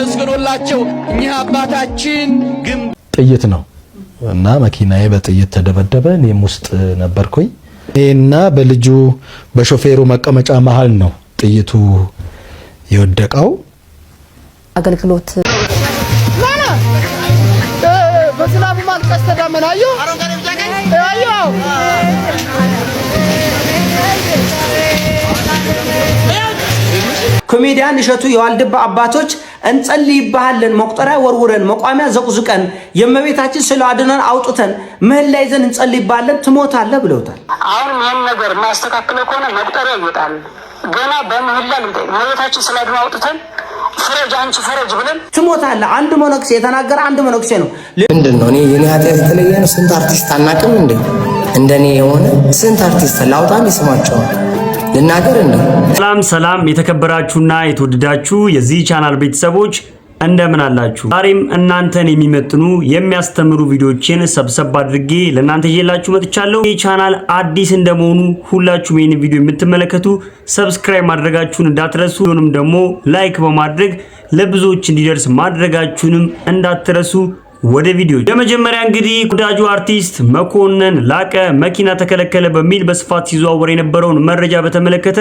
ተመስግኖላቸው እኚህ አባታችን ግን ጥይት ነው እና መኪናዬ በጥይት ተደበደበ። እኔም ውስጥ ነበርኩኝ እና በልጁ በሾፌሩ መቀመጫ መሃል ነው ጥይቱ የወደቀው። አገልግሎት በዝናቡ ማልቀስ ተዳመናዩ አዩ ኮሜዲያን እሸቱ የዋልድባ አባቶች እንጸልይብሃለን መቁጠሪያ ወርውረን መቋሚያ ዘቁዝቀን የእመቤታችን ስለ አድነን አውጥተን ምህላ ይዘን እንጸልይብሃለን ትሞታለህ ብለውታል። አሁን ይሄን ነገር ማስተካከለው ከሆነ መቁጠሪያ ይወጣል። ገና በምህላ እመቤታችን ስለ አድነን አውጥተን ፍረጅ አንቺ ፍረጅ ብለን ትሞታለህ። አንድ መነኩሴ የተናገረ አንድ መነኩሴ ነው። ምንድነው እኔ የኔ ኃጢአት የተለየ ነው? ስንት አርቲስት አናቅም እንዴ? እንደኔ የሆነ ስንት አርቲስት ላውጣም ይስማቸው ልናገር እንዴ? ሰላም የተከበራችሁና የተወደዳችሁ የዚህ ቻናል ቤተሰቦች እንደምን አላችሁ? ዛሬም እናንተን የሚመጥኑ የሚያስተምሩ ቪዲዮዎችን ሰብሰብ አድርጌ ለእናንተ ይዤላችሁ መጥቻለሁ። ይህ ቻናል አዲስ እንደመሆኑ ሁላችሁም ይህን ቪዲዮ የምትመለከቱ ሰብስክራይብ ማድረጋችሁን እንዳትረሱ፣ ሁሉንም ደግሞ ላይክ በማድረግ ለብዙዎች እንዲደርስ ማድረጋችሁንም እንዳትረሱ። ወደ ቪዲዮ የመጀመሪያ እንግዲህ ወዳጁ አርቲስት መኮንን ላቀ መኪና ተከለከለ በሚል በስፋት ሲዘዋወር የነበረውን መረጃ በተመለከተ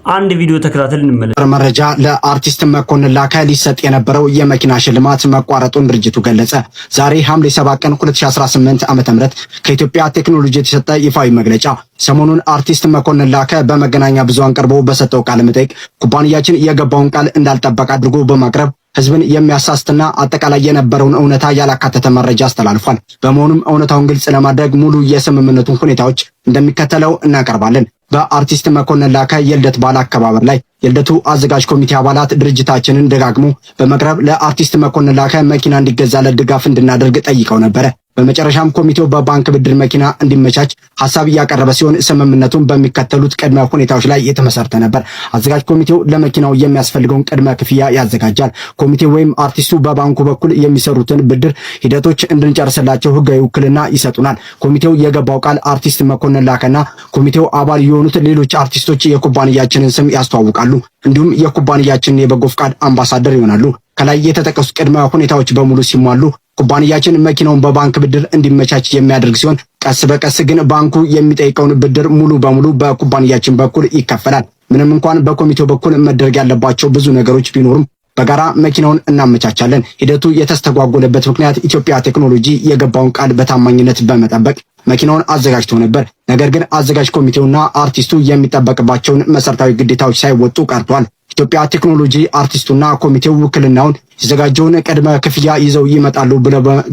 አንድ ቪዲዮ ተከታተል እንመለስ። መረጃ ለአርቲስት መኮንን ላቀ ሊሰጥ የነበረው የመኪና ሽልማት መቋረጡን ድርጅቱ ገለጸ። ዛሬ ሐምሌ 7 ቀን 2018 ዓ.ም ከኢትዮጵያ ቴክኖሎጂ የተሰጠ ይፋዊ መግለጫ ሰሞኑን አርቲስት መኮንን ላቀ በመገናኛ ብዙሃን ቀርቦ በሰጠው ቃለ መጠይቅ ኩባንያችን የገባውን ቃል እንዳልጠበቀ አድርጎ በማቅረብ ህዝብን የሚያሳስትና አጠቃላይ የነበረውን እውነታ ያላካተተ መረጃ አስተላልፏል። በመሆኑም እውነታውን ግልጽ ለማድረግ ሙሉ የስምምነቱን ሁኔታዎች እንደሚከተለው እናቀርባለን። በአርቲስት መኮንን ላቀ የልደት በዓል አከባበር ላይ የልደቱ አዘጋጅ ኮሚቴ አባላት ድርጅታችንን ደጋግሞ በመቅረብ ለአርቲስት መኮንን ላቀ መኪና እንዲገዛለት ድጋፍ እንድናደርግ ጠይቀው ነበረ። በመጨረሻም ኮሚቴው በባንክ ብድር መኪና እንዲመቻች ሐሳብ ያቀረበ ሲሆን ስምምነቱን በሚከተሉት ቅድመ ሁኔታዎች ላይ የተመሰረተ ነበር። አዘጋጅ ኮሚቴው ለመኪናው የሚያስፈልገውን ቅድመ ክፍያ ያዘጋጃል። ኮሚቴው ወይም አርቲስቱ በባንኩ በኩል የሚሰሩትን ብድር ሂደቶች እንድንጨርስላቸው ህጋዊ ውክልና ይሰጡናል። ኮሚቴው የገባው ቃል አርቲስት መኮንን ላቀና ኮሚቴው አባል የሆኑት ሌሎች አርቲስቶች የኩባንያችንን ስም ያስተዋውቃሉ። እንዲሁም የኩባንያችንን የበጎ ፍቃድ አምባሳደር ይሆናሉ። ከላይ የተጠቀሱት ቅድመ ሁኔታዎች በሙሉ ሲሟሉ ኩባንያችን መኪናውን በባንክ ብድር እንዲመቻች የሚያደርግ ሲሆን ቀስ በቀስ ግን ባንኩ የሚጠይቀውን ብድር ሙሉ በሙሉ በኩባንያችን በኩል ይከፈላል። ምንም እንኳን በኮሚቴው በኩል መደረግ ያለባቸው ብዙ ነገሮች ቢኖሩም በጋራ መኪናውን እናመቻቻለን። ሂደቱ የተስተጓጎለበት ምክንያት ኢትዮጵያ ቴክኖሎጂ የገባውን ቃል በታማኝነት በመጠበቅ መኪናውን አዘጋጅቶ ነበር። ነገር ግን አዘጋጅ ኮሚቴውና አርቲስቱ የሚጠበቅባቸውን መሰረታዊ ግዴታዎች ሳይወጡ ቀርቷል። ኢትዮጵያ ቴክኖሎጂ አርቲስቱና ኮሚቴው ውክልናውን የዘጋጀውን ቅድመ ክፍያ ይዘው ይመጣሉ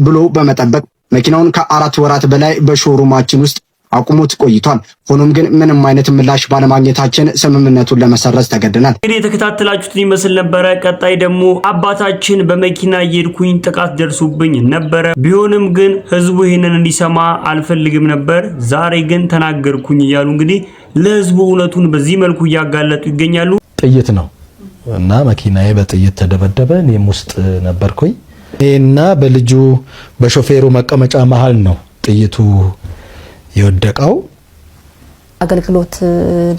ብሎ በመጠበቅ መኪናውን ከ4 ወራት በላይ በሾሩማችን ውስጥ አቁሞት ቆይቷል። ሆኖም ግን ምንም አይነት ምላሽ ባለማግኘታችን ስምምነቱን ለመሰረዝ ተገደናል። እንግዲህ የተከታተላችሁትን ይመስል ነበረ። ቀጣይ ደግሞ አባታችን በመኪና እየሄድኩኝ ጥቃት ደርሶብኝ ነበረ። ቢሆንም ግን ህዝቡ ይሄንን እንዲሰማ አልፈልግም ነበር። ዛሬ ግን ተናገርኩኝ እያሉ እንግዲህ ለህዝቡ እውነቱን በዚህ መልኩ እያጋለጡ ይገኛሉ። ጥይት ነው እና መኪናዬ በጥይት ተደበደበ። እኔም ውስጥ ነበርኩኝ እና በልጁ በሾፌሩ መቀመጫ መሃል ነው ጥይቱ የወደቀው። አገልግሎት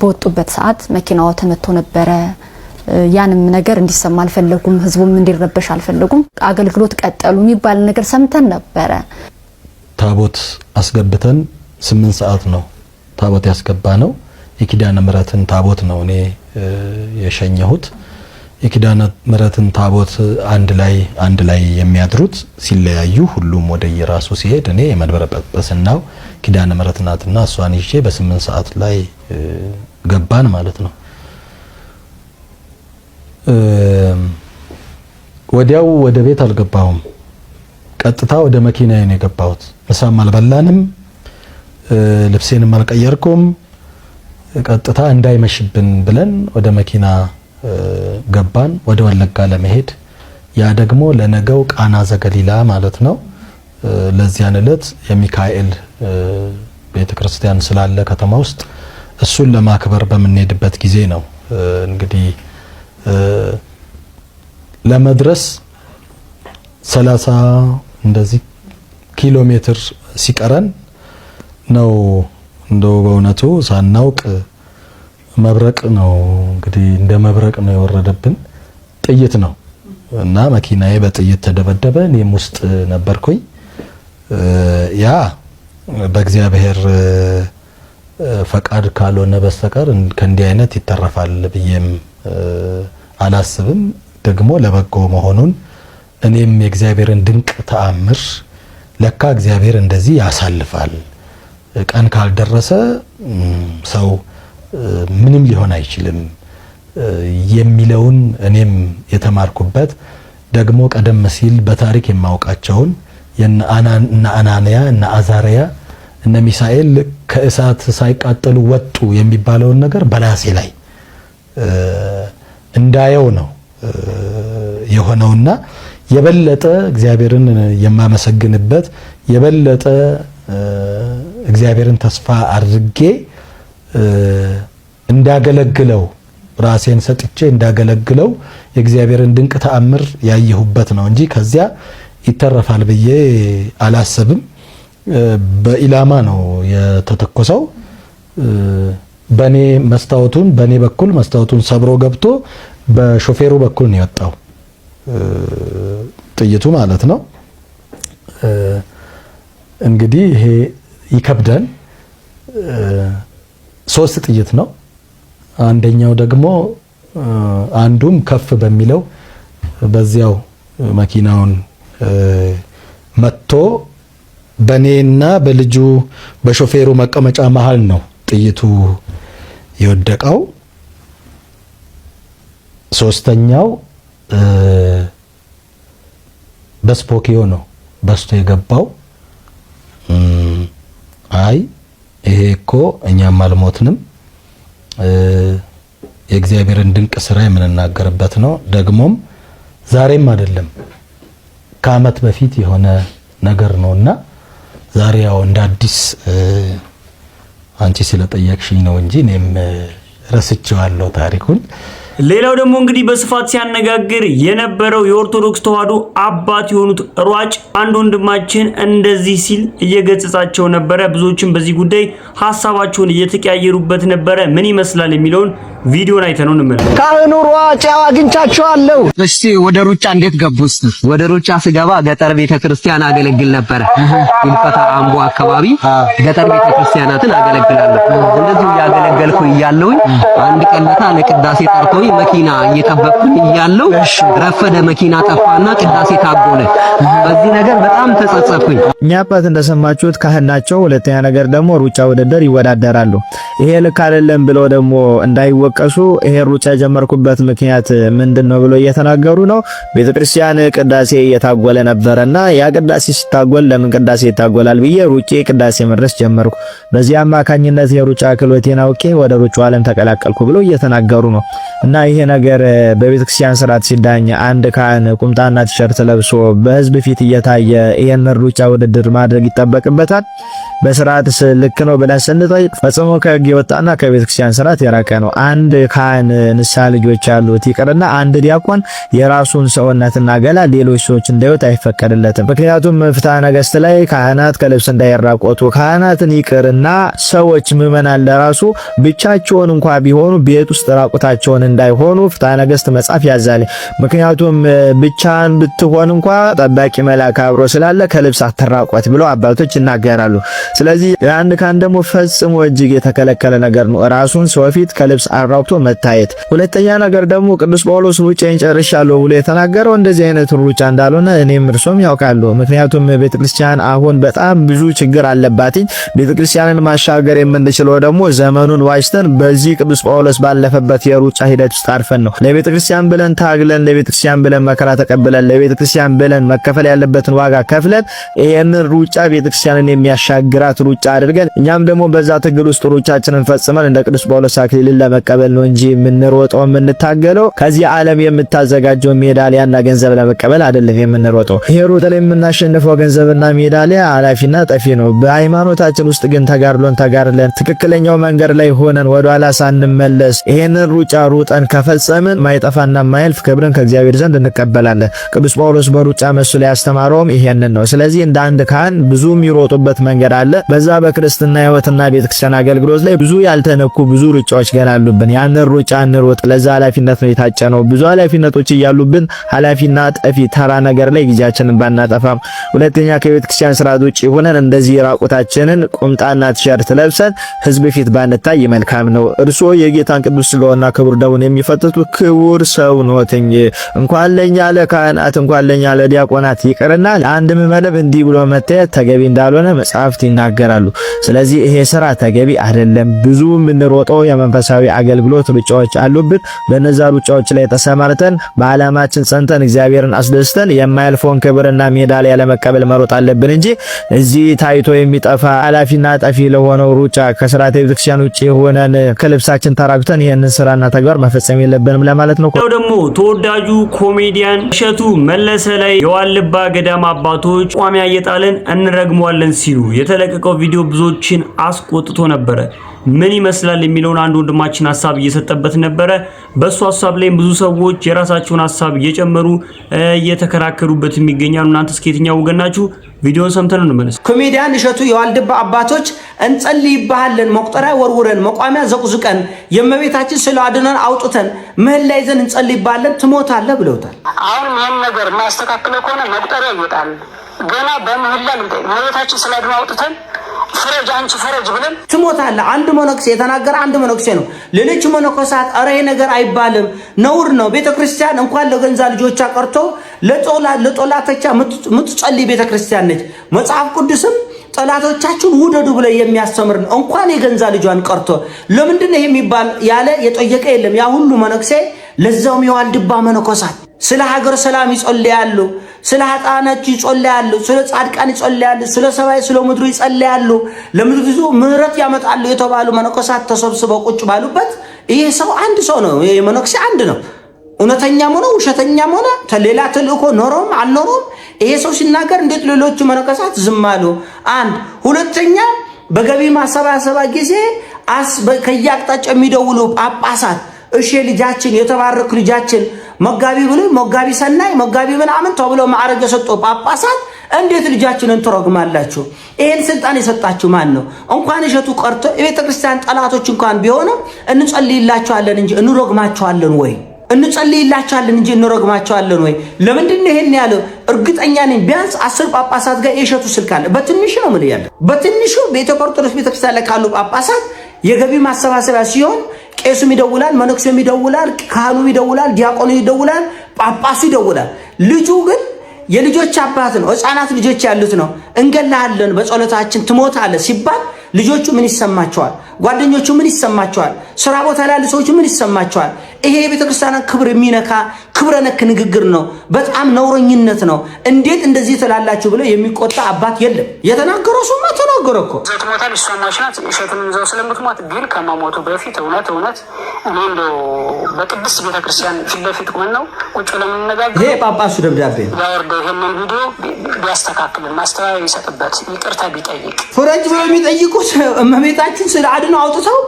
በወጡበት ሰዓት መኪናው ተመቶ ነበረ። ያንም ነገር እንዲሰማ አልፈለጉም። ህዝቡም እንዲረበሽ አልፈለጉም። አገልግሎት ቀጠሉ የሚባል ነገር ሰምተን ነበረ። ታቦት አስገብተን 8 ሰዓት ነው ታቦት ያስገባ ነው። የኪዳነ ምሕረትን ታቦት ነው እኔ የሸኘሁት። የኪዳነ ምሕረትን ታቦት አንድ ላይ የሚያድሩት ሲለያዩ ሁሉም ወደ የራሱ ሲሄድ እኔ የመንበረ ጵጵስናው ኪዳነ ምሕረት ናትና እሷን ይዤ በ8 ሰዓት ላይ ገባን ማለት ነው። ወዲያው ወደ ቤት አልገባሁም። ቀጥታ ወደ መኪናዬ ነው የገባሁት። ምሳም አልበላንም፣ ልብሴንም አልቀየርኩም። ቀጥታ እንዳይመሽብን ብለን ወደ መኪና ገባን ወደ ወለጋ ለመሄድ። ያ ደግሞ ለነገው ቃና ዘገሊላ ማለት ነው። ለዚያን ዕለት የሚካኤል ቤተክርስቲያን ስላለ ከተማ ውስጥ እሱን ለማክበር በምንሄድበት ጊዜ ነው እንግዲህ ለመድረስ 30 እንደዚህ ኪሎ ሜትር ሲቀረን ነው እንደው በእውነቱ ሳናውቅ መብረቅ ነው እንግዲህ እንደ መብረቅ ነው የወረደብን። ጥይት ነው እና መኪናዬ በጥይት ተደበደበ። እኔም ውስጥ ነበርኩኝ። ያ በእግዚአብሔር ፈቃድ ካልሆነ በስተቀር ከእንዲህ አይነት ይተረፋል ብዬም አላስብም። ደግሞ ለበጎ መሆኑን እኔም የእግዚአብሔርን ድንቅ ተአምር ለካ እግዚአብሔር እንደዚህ ያሳልፋል፣ ቀን ካልደረሰ ሰው ምንም ሊሆን አይችልም የሚለውን እኔም የተማርኩበት ደግሞ ቀደም ሲል በታሪክ የማውቃቸውን የነ አናንያ እና አዛሪያ እነ ሚሳኤል ከእሳት ሳይቃጠሉ ወጡ የሚባለውን ነገር በራሴ ላይ እንዳየው ነው የሆነውና የበለጠ እግዚአብሔርን የማመሰግንበት የበለጠ እግዚአብሔርን ተስፋ አድርጌ እንዳገለግለው ራሴን ሰጥቼ እንዳገለግለው የእግዚአብሔርን ድንቅ ተአምር ያየሁበት ነው እንጂ ከዚያ ይተረፋል ብዬ አላስብም። በኢላማ ነው የተተኮሰው። በኔ በኩል መስታወቱን ሰብሮ ገብቶ በሾፌሩ በኩል ነው የወጣው ጥይቱ ማለት ነው። እንግዲህ ይሄ ይከብዳል። 3 ጥይት ነው። አንደኛው ደግሞ አንዱም ከፍ በሚለው በዚያው መኪናውን መጥቶ በኔና በልጁ በሾፌሩ መቀመጫ መሃል ነው ጥይቱ የወደቀው። ሶስተኛው በስፖኪዮ ነው በስቶ የገባው። አይ ይሄ እኮ እኛም አልሞትንም የእግዚአብሔርን ድንቅ ስራ የምንናገርበት ነው። ደግሞም ዛሬም አይደለም ከዓመት በፊት የሆነ ነገር ነውና ዛሬ ያው እንደ አዲስ አንቺ ስለጠየቅሽኝ ነው እንጂ እኔም ረስቼዋለሁ ታሪኩን። ሌላው ደግሞ እንግዲህ በስፋት ሲያነጋግር የነበረው የኦርቶዶክስ ተዋሕዶ አባት የሆኑት ሯጭ አንድ ወንድማችን እንደዚህ ሲል እየገጸጻቸው ነበረ። ብዙዎችም በዚህ ጉዳይ ሐሳባቸውን እየተቀያየሩበት ነበረ። ምን ይመስላል የሚለውን ቪዲዮን አይተነው እንመለስ። ካህኑ ሯጭ አግኝቻቸዋለሁ። እሺ ወደ ሩጫ እንዴት ገቡስ? ወደ ሩጫ ስገባ ገጠር ቤተክርስቲያን አገለግል ነበረ። ይልፈታ አምቦ አካባቢ ገጠር ቤተክርስቲያናትን አገለግላለሁ። እንደዚህ ያገለገልኩ እያለሁኝ አንድ ቀንታ ለቅዳሴ ጠርቶኝ መኪና እየጠበቅኩኝ እያለሁ ረፈደ። መኪና ጠፋና ቅዳሴ ታጎለ። በዚህ ነገር በጣም ተጸጸትኩኝ። እኛ አባት እንደሰማችሁት ካህን ናቸው። ሁለተኛ ነገር ደግሞ ሩጫ ውድድር ይወዳደራሉ። ይሄ ልክ አይደለም ብለው ደግሞ እንዳይወቀሱ ይሄ ሩጫ የጀመርኩበት ምክንያት ምንድነው ብለው እየተናገሩ ነው። ቤተክርስቲያን ቅዳሴ እየታጎለ ነበርና ያ ቅዳሴ ሲታጎል ለምን ቅዳሴ ይታጎላል ብዬ ሩጬ ቅዳሴ መድረስ ጀመርኩ። በዚህ አማካኝነት የሩጫ ክህሎቴን አውቄ ወደ ሩጫው ዓለም ተቀላቀልኩ ብለው እየተናገሩ ነው። እና ይሄ ነገር በቤተክርስቲያን ስርዓት ሲዳኝ አንድ ካህን ቁምጣና ቲሸርት ለብሶ በህዝብ ፊት እየታየ ይሄን ሩጫ ውድድር ማድረግ ይጠበቅበታል? በስርዓትስ ልክ ነው ብለን ስንጠይቅ ፈጽሞ ከህግ የወጣና ከቤተክርስቲያን ስርዓት የራቀ ነው። አንድ ካህን ንስሐ ልጆች ያሉት ይቅርና አንድ ዲያቆን የራሱን ሰውነትና ገላ ሌሎች ሰዎች እንዳይወጣ አይፈቀድለትም። ምክንያቱም ፍትሐ ነገሥት ላይ ካህናት ከልብስ እንዳይራቆቱ ካህናትን ይቅርና ሰዎች ምዕመናን ለራሱ ብቻቸውን እንኳን ቢሆኑ ቤት ውስጥ ራቁታቸውን እንዳይሆኑ ፍትሐ ነገሥት መጽሐፍ ያዛል። ምክንያቱም ብቻን ብትሆን እንኳን ጠባቂ መልአክ አብሮ ስላለ ከልብስ አትራቆት ብለው አባቶች ይናገራሉ። ስለዚህ አንድ ካህን ደግሞ ፈጽሞ እጅግ የተከለከለ ነገር ነው ራሱን ሰው ፊት ከልብስ አራቁቶ መታየት። ሁለተኛ ነገር ደግሞ ቅዱስ ጳውሎስ ሩጫን ጨርሻለሁ ብሎ የተናገረው እንደዚህ አይነት ሩጫ እንዳልሆነ እኔም እርሶም ያውቃሉ። ምክንያቱም ቤተክርስቲያን አሁን በጣም ብዙ ችግር አለባት። ቤተክርስቲያንን ማሻገር የምንችለው ደግሞ ዘመኑን ዋጅተን በዚህ ቅዱስ ጳውሎስ ባለፈበት የሩጫ ሂደት ውስጥ አርፈን ነው። ለቤተክርስቲያን ብለን ታግለን፣ ለቤተክርስቲያን ብለን መከራ ተቀብለን፣ ለቤተክርስቲያን ብለን መከፈል ያለበትን ዋጋ ከፍለን ይሄንን ሩጫ ቤተክርስቲያንን የሚያሻግራት ሩጫ አድርገን እኛም ደግሞ በዛ ትግል ውስጥ ሩጫችንን ፈጽመን እንደ ቅዱስ ጳውሎስ አክሊልን ለመቀበል ነው እንጂ የምንሮጠው የምንታገለው ከዚህ ዓለም የምታዘጋጀው ሜዳሊያና ገንዘብ ለመቀበል አይደለም የምንሮጠው። ይሄ ሩጥ ላይ የምናሸንፈው ገንዘብና ሜዳሊያ አላፊና ጠፊ ነው። በሃይማኖታችን ውስጥ ግን ተጋድሎን ተጋድለን ትክክለኛው መንገድ ላይ ሆነን ወደ ኋላ ሳንመለስ ይሄንን ሩጫ ሩጠን ከፈጸምን ማይጠፋና ማይልፍ ክብርን ከእግዚአብሔር ዘንድ እንቀበላለን። ቅዱስ ጳውሎስ በሩጫ መስሎ ያስተማረውም ይሄንን ነው። ስለዚህ እንደ አንድ ካህን ብዙ የሚሮጡበት መንገድ አለ። አለ። በዛ በክርስትና ህይወትና ቤተክርስቲያን አገልግሎት ላይ ብዙ ያልተነኩ ብዙ ሩጫዎች ገና አሉብን። ያንን ሩጫ እንሮጥ። ለዛ ኃላፊነት ነው የታጨነው። ብዙ ኃላፊነቶች እያሉብን ኃላፊና ጠፊ ተራ ነገር ላይ ጊዜያችንን ባናጠፋም፣ ሁለተኛ ከቤተክርስቲያን ስርዓት ውጪ ሆነን እንደዚህ ራቁታችንን ቁምጣና ቲሸርት ለብሰን ህዝብ ፊት ባንታይ መልካም ነው። እርስዎ የጌታን ቅዱስ ሥጋውና ክቡር ደሙን የሚፈትቱ ክቡር ሰው ኖትኝ። እንኳን ለኛ ለካህናት እንኳን ለኛ ለዲያቆናት ይቅርና ለአንድ ምዕመን እንዲህ ብሎ መታየት ተገቢ እንዳልሆነ መጻሕፍት ይናገራሉ። ስለዚህ ይሄ ስራ ተገቢ አይደለም። ብዙ የምንሮጠው የመንፈሳዊ አገልግሎት ሩጫዎች አሉብን። በነዛ ሩጫዎች ላይ ተሰማርተን በዓላማችን ጸንተን እግዚአብሔርን አስደስተን የማያልፈውን ክብርና ሜዳሊያ ለመቀበል መሮጥ አለብን እንጂ እዚህ ታይቶ የሚጠፋ ኃላፊና ጠፊ ለሆነው ሩጫ ከስርዓተ ቤተክርስቲያን ውጪ ሆነን ከልብሳችን ተራግተን ይሄንን ስራና ተግባር መፈጸም የለብንም ለማለት ነው። ደግሞ ተወዳጁ ኮሜዲያን እሸቱ መለሰ ላይ የዋልድባ ገዳም አባቶች ቋሚያ እየጣልን እንረግመዋለን ሲሉ የተለቀቀው ቪዲዮ ብዙዎችን አስቆጥቶ ነበረ። ምን ይመስላል የሚለውን አንድ ወንድማችን ሐሳብ እየሰጠበት ነበረ። በሱ ሐሳብ ላይ ብዙ ሰዎች የራሳቸውን ሐሳብ እየጨመሩ እየተከራከሩበት የሚገኛሉ። እናንተ እስከ የትኛው ወገን ናችሁ? ቪዲዮን ሰምተን እንመለስ። ኮሜዲያን እሸቱ የዋልድባ አባቶች እንጸልይብሃለን መቁጠሪያ ወርውረን መቋሚያ ዘቁዝቀን የእመቤታችን ስለ አድነን አውጥተን ምህላ ይዘን እንጸልይብሃለን ትሞታለህ ብለውታል። አሁን ይሄን ነገር ማስተካከለ ከሆነ መቁጠሪያ ይወጣል። ገና በምህላ እመቤታችን ስለ አድነን አውጥተን ፍረጅ አንቺ ፍረጅ ብለን ትሞታለህ። አንድ መነኩሴ የተናገረ አንድ መነኩሴ ነው። ሌሎች መነኮሳት ኧረ ይሄ ነገር አይባልም ነውር ነው። ቤተክርስቲያን እንኳን ለገንዛ ልጆቿ ቀርቶ ለጦላቶቿ የምትጸልይ ቤተክርስቲያን ነች። መጽሐፍ ቅዱስም ጠላቶቻችሁን ውደዱ ብለ የሚያስተምር ነው። እንኳን የገንዛ ልጇን ቀርቶ ለምንድን ነው የሚባል ያለ የጠየቀ የለም። ያ ሁሉ መነኩሴ ለዛውም የዋልድባ መነኮሳት ስለ ሀገር ሰላም ይጸልያሉ፣ ስለ ኃጥአኖች ይጸልያሉ፣ ስለ ጻድቃን ይጸልያሉ፣ ስለ ሰማይ ስለ ምድሩ ይጸልያሉ፣ ለምድሩ ምህረት ያመጣሉ የተባሉ መነኮሳት ተሰብስበው ቁጭ ባሉበት ይሄ ሰው አንድ ሰው ነው። ይሄ መነኩሴ አንድ ነው። እውነተኛም ሆነ ውሸተኛም ሆነ ሌላ ተልእኮ ኖሮም አልኖሮም ይሄ ሰው ሲናገር እንዴት ሌሎቹ መነኮሳት ዝም አሉ? አንድ ሁለተኛ በገቢ ማሰባሰባ ጊዜ ከየአቅጣጫው የሚደውሉ ጳጳሳት እሺ ልጃችን የተባረክ ልጃችን መጋቢ ብሎ መጋቢ ሰናይ መጋቢ ምናምን ተብሎ ማዕረግ የሰጠው ጳጳሳት እንዴት ልጃችንን ትረግማላችሁ? ይሄን ስልጣን የሰጣችሁ ማን ነው? እንኳን እሸቱ ቀርቶ የቤተ ክርስቲያን ጠላቶች እንኳን ቢሆኑ እንጸልይላችኋለን እንጂ እንረግማችኋለን ወይ? እንጸልይላችኋለን እንጂ እንረግማችኋለን ወይ? ለምንድን ነው ይሄን ያለው? እርግጠኛ ነኝ ቢያንስ 10 ጳጳሳት ጋር የእሸቱ ስልክ አለ። በትንሹ ነው ምን ያለው? በትንሹ በኢትዮጵያ ኦርቶዶክስ ቤተክርስቲያን ላይ ካሉ ጳጳሳት የገቢ ማሰባሰቢያ ሲሆን ቄሱም ይደውላል፣ መነኩሴም ይደውላል፣ ካህኑም ይደውላል፣ ዲያቆኑ ይደውላል፣ ጳጳሱ ይደውላል። ልጁ ግን የልጆች አባት ነው። ህፃናት ልጆች ያሉት ነው። እንገላለን በጸሎታችን ትሞታለህ ሲባል ልጆቹ ምን ይሰማቸዋል? ጓደኞቹ ምን ይሰማቸዋል? ስራ ቦታ ላይ ያሉ ሰዎች ምን ይሰማቸዋል? ይሄ የቤተክርስቲያንን ክብር የሚነካ ክብረ ነክ ንግግር ነው። በጣም ነውረኝነት ነው። እንዴት እንደዚህ ትላላችሁ ብለው የሚቆጣ አባት የለም። የተናገረው ሰውማ ተናገረ እኮ ዘትሞታል ይሰማሽናት እሸቱን ይዘው ስለምትሞት ግን ከመሞቱ በፊት እውነት እኔ እንደው በቅድስት ቤተክርስቲያን ፊት ለፊት ቆመን ነው ቁጭ ለምንነጋገር ይሄ ጳጳሱ ደብዳቤ ነው ያወርደው። ይሄንን ቪዲዮ ቢያስተካክልን ማስተዋወቅ ይሰጥበት ይቅርታ ቢጠይቅ ፍረጅ ብለው የሚጠይቁት እመቤታችን ስለ አድነው አውጥተው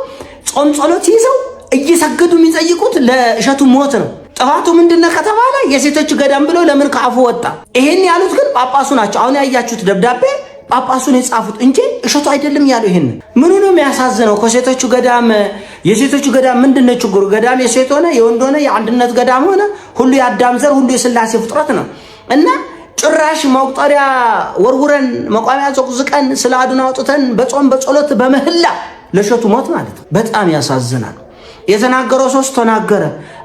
ጾም ጸሎት ይዘው እየሰገዱ የሚጠይቁት ለእሸቱ ሞት ነው። ጥፋቱ ምንድነው ከተባለ የሴቶች ገዳም ብለው ለምን ከአፉ ወጣ? ይሄን ያሉት ግን ጳጳሱ ናቸው። አሁን ያያችሁት ደብዳቤ ጳጳሱን የጻፉት እንጂ እሸቱ አይደለም ያለው። ይሄን ምኑ ነው የሚያሳዝነው? ከሴቶቹ ገዳም የሴቶቹ ገዳም ምንድነው ችግሩ? ገዳም የሴት ሆነ የወንድ ሆነ የአንድነት ገዳም ሆነ ሁሉ የአዳም ዘር ሁሉ የሥላሴ ፍጥረት ነው እና ጭራሽ መቁጠሪያ ወርውረን መቋሚያ ዘቁዝቀን ስለ አድነው አውጥተን በጾም በጸሎት በመህላ ለእሸቱ ሞት ማለት በጣም ያሳዝናል። የተናገረው ሶስት ተናገረ።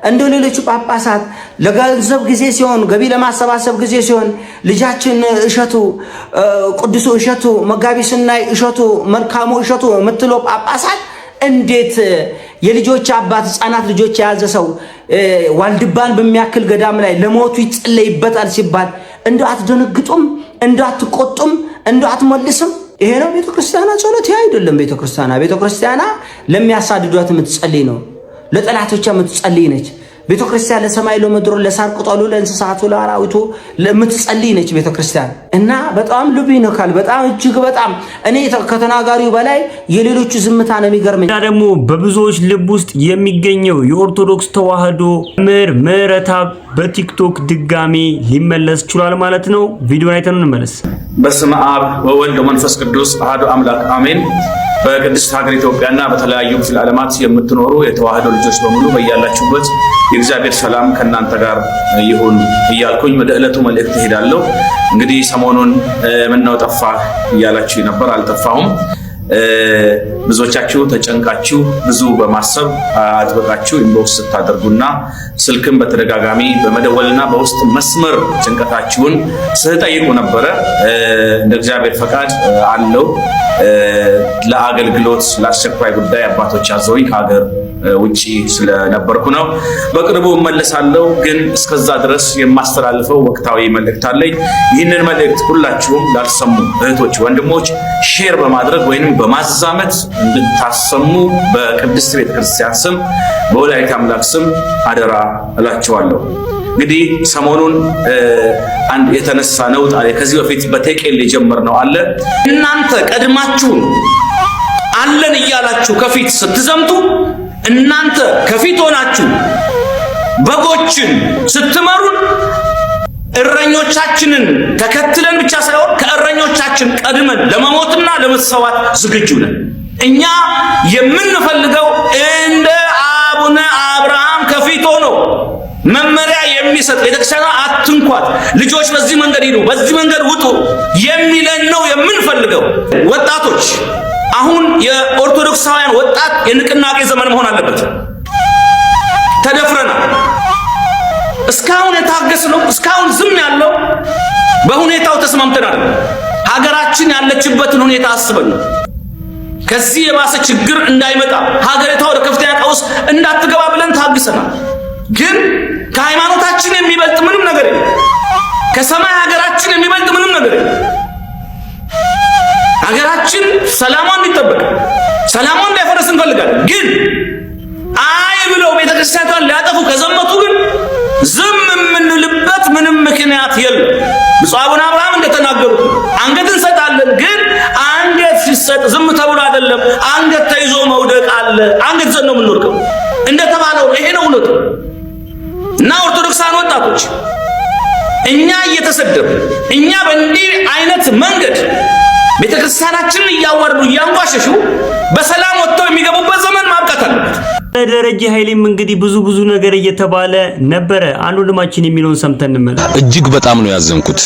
እንደ ሌሎች ጳጳሳት ለገንዘብ ጊዜ ሲሆን ገቢ ለማሰባሰብ ጊዜ ሲሆን ልጃችን እሸቱ ቅዱሱ እሸቱ መጋቢ ስናይ እሸቱ መልካሙ እሸቱ የምትለው ጳጳሳት እንዴት የልጆች አባት ህፃናት ልጆች የያዘ ሰው ዋልድባን በሚያክል ገዳም ላይ ለሞቱ ይጸለይበታል ሲባል እንደው አትደነግጡም? እንደው አትቆጡም? እንደው አትመልስም? ይሄ ነው ቤተክርስቲያና ጸሎት። ይሄ አይደለም ቤተክርስቲያና ለሚያሳድዷት የምትጸልይ ነው። ለጠላቶቿ የምትጸልይ ነች። ቤተክርስቲያን ለሰማይ ለምድር ለሳር ቅጠሉ ለእንስሳቱ ለአራዊቱ ለምትጸልይ ነች ቤተክርስቲያን። እና በጣም ልብ ይነካል። በጣም እጅግ በጣም እኔ ከተናጋሪው በላይ የሌሎቹ ዝምታ ነው የሚገርመኝ። እና ደግሞ በብዙዎች ልብ ውስጥ የሚገኘው የኦርቶዶክስ ተዋህዶ ምህረተአብ በቲክቶክ ድጋሜ ሊመለስ ችሏል ማለት ነው። ቪዲዮን አይተን እንመለስ። በስመ አብ ወወልድ ወመንፈስ ቅዱስ አሐዱ አምላክ አሜን። በቅድስት ሀገር ኢትዮጵያና በተለያዩ ክፍለ ዓለማት የምትኖሩ የተዋህዶ ልጆች በሙሉ በያላችሁበት የእግዚአብሔር ሰላም ከእናንተ ጋር ይሁን እያልኩኝ ወደ ዕለቱ መልእክት እሄዳለሁ። እንግዲህ ሰሞኑን ምነው ጠፋህ እያላችሁ ነበር። አልጠፋሁም። ብዙዎቻችሁ ተጨንቃችሁ ብዙ በማሰብ አጥብቃችሁ ኢንቦክስ ስታደርጉና ስልክም በተደጋጋሚ በመደወልና በውስጥ መስመር ጭንቀታችሁን ስትጠይቁ ነበረ። እንደ እግዚአብሔር ፈቃድ አለው ለአገልግሎት ለአስቸኳይ ጉዳይ አባቶች አዘውኝ ከሀገር ውጪ ስለነበርኩ ነው። በቅርቡ እመለሳለሁ። ግን እስከዛ ድረስ የማስተላልፈው ወቅታዊ መልእክት አለኝ። ይህንን መልእክት ሁላችሁም ላልሰሙ እህቶች፣ ወንድሞች ሼር በማድረግ ወይንም በማዛመት እንድታሰሙ በቅድስት ቤተክርስቲያን ስም በወላዲተ አምላክ ስም አደራ እላችኋለሁ። እንግዲህ ሰሞኑን አንድ የተነሳ ነውጥ አለ። ከዚህ በፊት በቴቄል የጀመርነው አለ። እናንተ ቀድማችሁ አለን እያላችሁ ከፊት ስትዘምቱ፣ እናንተ ከፊት ሆናችሁ በጎችን ስትመሩን እረኞቻችንን ተከትለን ብቻ ሳይሆን ከእረኞቻችን ቀድመን ለመሞትና ለመሰዋት ዝግጁ ነን። እኛ የምንፈልገው እንደ አቡነ አብርሃም ከፊት ሆኖ መመሪያ የሚሰጥ ቤተክርስቲያኗ አትንኳት፣ ልጆች በዚህ መንገድ ሂዱ፣ በዚህ መንገድ ውጡ የሚለን ነው የምንፈልገው። ወጣቶች፣ አሁን የኦርቶዶክሳውያን ወጣት የንቅናቄ ዘመን መሆን አለበት። ተደፍረናል። እስካሁን የታገስነው እስካሁን ዝም ያለው በሁኔታው ተስማምተናል። ሀገራችን ያለችበትን ሁኔታ አስበን ነው። ከዚህ የባሰ ችግር እንዳይመጣ ሀገሪቷ ወደ ከፍተኛ ቀውስ እንዳትገባ ብለን ታግሰናል። ግን ከሃይማኖታችን የሚበልጥ ምንም ነገር የለም። ከሰማይ ሀገራችን የሚበልጥ ምንም ነገር የለም። ሀገራችን ሰላሟ እንዲጠበቅ፣ ሰላሟ እንዳይፈረስ እንፈልጋለን። ግን አይ ብለው ቤተክርስቲያኗን ሊያጠፉ ከዘመቱ ግን ዝም የምንልበት ምንም ምክንያት የለም። ብፁዕ አቡነ አብርሃም እንደተናገሩት አንገት እንሰጣለን፣ ግን አንገት ሲሰጥ ዝም ተብሎ አይደለም። አንገት ተይዞ መውደቅ አለ። አንገት ዘን ነው የምንወድቀው እንደተባለው ይሄ ነው እውነቱ። እና ኦርቶዶክሳን ወጣቶች እኛ እየተሰደቡ እኛ በእንዲህ አይነት መንገድ ቤተክርስቲያናችንን እያዋረዱ እያንቋሸሹ በሰላም ወጥተው የሚገቡበት ዘመን ማብቃት አለበት። ደረጀ ኃይሌም እንግዲህ ብዙ ነገር እየተባለ ነበረ። አንድ ወንድማችን የሚለውን ሰምተን እንመለስ። እጅግ በጣም ነው ያዘንኩት።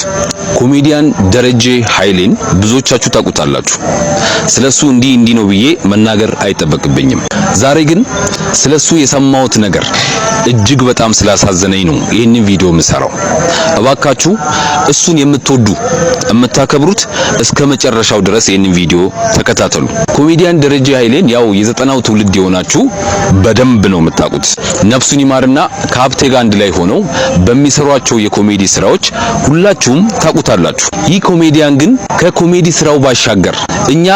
ኮሜዲያን ደረጀ ኃይሌን ብዙዎቻችሁ ታውቁታላችሁ። ስለሱ እንዲህ ነው ብዬ መናገር አይጠበቅብኝም። ዛሬ ግን ስለሱ የሰማሁት ነገር እጅግ በጣም ስላሳዘነኝ ነው ይህንን ቪዲዮ የምሰራው። እባካችሁ እሱን የምትወዱ የምታከብሩት እስከ መጨረሻው ድረስ ይህንን ቪዲዮ ተከታተሉ። ኮሜዲያን ደረጀ ኃይሌን ያው የዘጠናው ትውልድ የሆናችሁ በደንብ ነው የምታውቁት። ነፍሱን ይማርና ከሀብቴ ጋር አንድ ላይ ሆነው በሚሰሯቸው የኮሜዲ ስራዎች ሁላችሁም ታውቁታላችሁ። ይህ ኮሜዲያን ግን ከኮሜዲ ስራው ባሻገር እኛ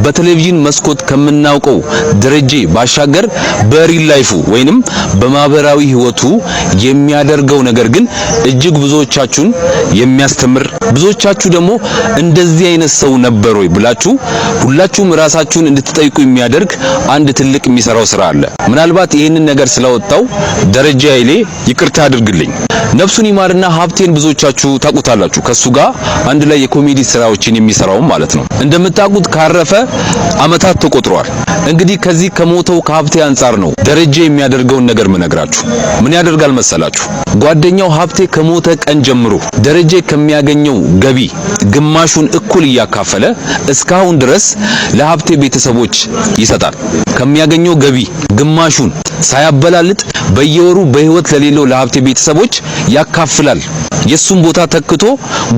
በቴሌቪዥን መስኮት ከምናውቀው ደረጀ ባሻገር በሪል ላይፉ ወይንም በማህበራዊ ህይወቱ የሚያደርገው ነገር ግን እጅግ ብዙዎቻችሁን የሚያስተምር፣ ብዙዎቻችሁ ደግሞ እንደዚህ አይነት ሰው ነበር ወይ ብላችሁ ሁላችሁም ራሳችሁን እንድትጠይቁ የሚያደርግ አንድ ትልቅ የሚሰራው ስራ አለ። ምናልባት ይህንን ነገር ስለወጣው ደረጀ ኃይሌ ይቅርታ አድርግልኝ። ነፍሱን ይማርና ሀብቴን ብዙዎቻችሁ ታውቁታላችሁ። ከሱ ጋር አንድ ላይ የኮሜዲ ስራዎችን የሚሰራው ማለት ነው። እንደምታውቁት ካረፈ አመታት ተቆጥሯል። እንግዲህ ከዚህ ከሞተው ከሀብቴ አንጻር ነው ደረጀ የሚያደርገውን ነገር ምነግራችሁ። ምን ያደርጋል መሰላችሁ? ጓደኛው ሀብቴ ከሞተ ቀን ጀምሮ ደረጀ ከሚያገኘው ገቢ ግማሹን እኩል እያካፈለ እስካሁን ድረስ ለሀብቴ ቤተሰቦች ይሰጣል። ከሚያገኘው ገቢ ግማሹን ሳያበላልጥ በየወሩ በህይወት ለሌለው ለሀብቴ ቤተሰቦች ያካፍላል። የሱን ቦታ ተክቶ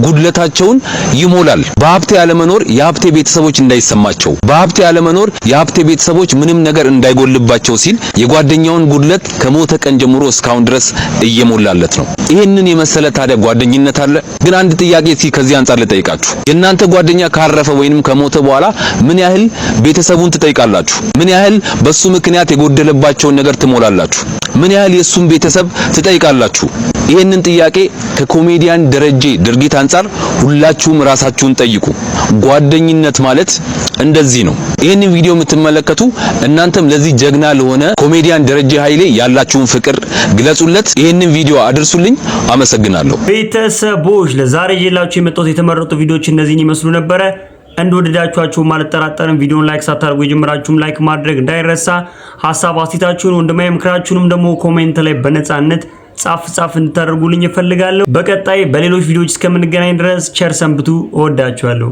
ጉድለታቸውን ይሞላል። በሀብቴ ያለመኖር የሀብቴ ቤተሰቦች እንዳይሰማቸው፣ በሀብቴ ያለመኖር የሀብቴ ቤተሰቦች ምንም ነገር እንዳይጎልባቸው ሲል የጓደኛውን ጉድለት ከሞተ ቀን ጀምሮ እስካሁን ድረስ እየሞላለት ነው። ይሄንን የመሰለ ታዲያ ጓደኝነት አለ? ግን አንድ ጥያቄ እስኪ ከዚህ አንጻር ልጠይቃችሁ። የእናንተ ጓደኛ ካረፈ ወይንም ከሞተ በኋላ ምን ያህል ቤተሰቡን ትጠይቃላችሁ? ምን ያህል በሱ ምክንያት የጎደለባቸውን ነገር ነገር ትሞላላችሁ? ምን ያህል የሱን ቤተሰብ ትጠይቃላችሁ? ይህንን ጥያቄ ከኮሜዲያን ደረጀ ድርጊት አንጻር ሁላችሁም ራሳችሁን ጠይቁ። ጓደኝነት ማለት እንደዚህ ነው። ይህንን ቪዲዮ የምትመለከቱ እናንተም ለዚህ ጀግና ለሆነ ኮሜዲያን ደረጀ ኃይሌ ያላችሁን ፍቅር ግለጹለት። ይህንን ቪዲዮ አድርሱልኝ። አመሰግናለሁ። ቤተሰቦች ለዛሬ ይዤላችሁ የመጣሁት የተመረጡ ቪዲዮዎች እነዚህን ይመስሉ ነበረ። እንደወደዳችኋችሁ አልጠራጠርም። ቪዲዮን ላይክ ሳታደርጉ የጀመራችሁም ላይክ ማድረግ እንዳይረሳ። ሐሳብ አስተያየታችሁን ወንድማዊ ምክራችሁንም ደግሞ ኮሜንት ላይ በነጻነት ጻፍ እንድታደርጉልኝ እፈልጋለሁ። በቀጣይ በሌሎች ቪዲዮዎች እስከምንገናኝ ድረስ ቸር ሰንብቱ። እወዳችኋለሁ።